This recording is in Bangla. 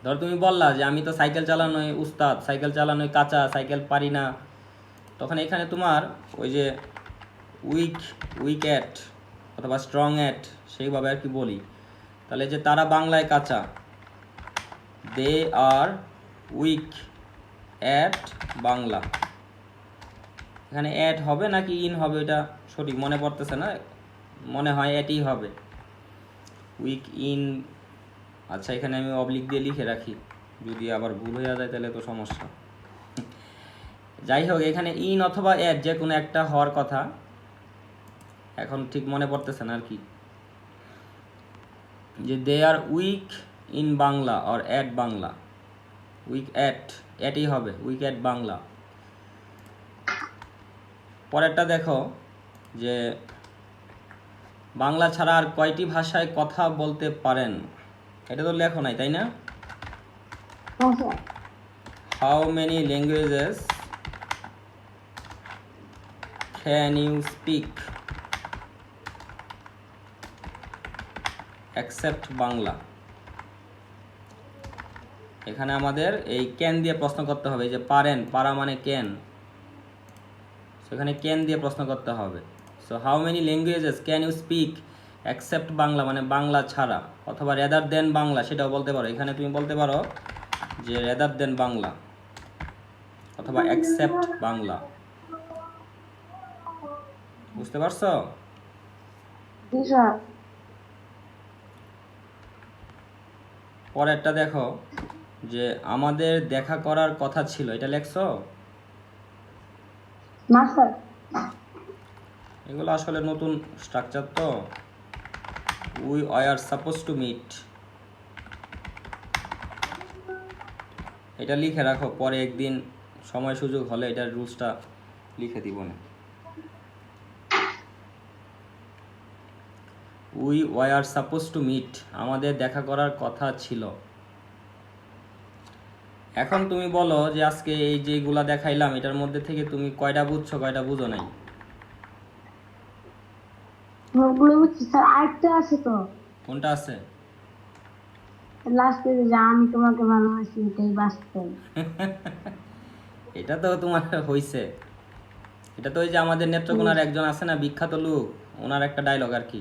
ধর তুমি বললা যে আমি তো সাইকেল চালানোই উস্তাদ, সাইকেল চালানোই কাঁচা, সাইকেল পারি না, তখন এখানে তোমার ওই যে উইক, উইক অ্যাট অথবা স্ট্রং অ্যাট সেইভাবে আর কি বলি। তাহলে যে তারা বাংলায় কাঁচা, দে আর উইক অ্যাট বাংলা, এখানে অ্যাট হবে নাকি ইন হবে এটা সঠিক মনে পড়তেছে না, মনে হয় অ্যাটই হবে, উইক ইন। আচ্ছা এখানে আমি অবলিক দিয়ে লিখে রাখি, যদি আবার ভুল হয়ে যায় তাহলে তো সমস্যা। যাই হোক এখানে ইন অথবা অ্যাট যে কোনো একটা হওয়ার কথা, এখন ঠিক মনে পড়তেছে না আর কি, যে they are weak in Bangla or at Bangla, weak at, অ্যাটই হবে, উইক অ্যাট বাংলা। পরেরটা দেখো যে বাংলা ছাড়া আর কয়টি ভাষায় কথা বলতে পারেন, এটা তো লেখো নাই তাই না? How many languages can you speak except Bangla. এখানে আমাদের এই ক্যান দিয়ে প্রশ্ন করতে হবে, এই যে পারেন, পারা মানে ক্যান, সেখানে ক্যান দিয়ে প্রশ্ন করতে হবে। So how many languages can you speak except Bangla মানে বাংলা ছাড়া, অথবা রেদার দেন বাংলা সেটাও বলতে পারো। এখানে তুমি বলতে পারো যে রেদার দেন বাংলা অথবা অ্যাকসেপ্ট বাংলা। বুঝতে পারছো? পরেরটা দেখো যে আমাদের দেখা করার কথা ছিল, এটা লেখছো? না স্যার। এগুলো আসলে নতুন স্ট্রাকচার তো, we are supposed to meet, এটা লিখে রাখো, পরে একদিন সময় সুযোগ হলে এটার রুলসটা লিখে দিব না। We are supposed to meet, আমাদের দেখা করার কথা ছিল। এখন তুমি বলো যে আজকে এই যেগুলা দেখাইলাম এটার মধ্যে থেকে তুমি কয়টা বুঝছো কয়টা বুঝো নাই? ওগুলো বুঝছি স্যার, আরেকটা আছে তো কোনটা আছে? লাস্টে যে আমি তোমাকে ভালোবাসি এটাই বাস্তব। এটা তো তোমার হইছে, এটা তো ওই যে আমাদের নেত্রকোনার একজন আছে না বিখ্যাত লোক, ওনার একটা ডায়লগ আর কি।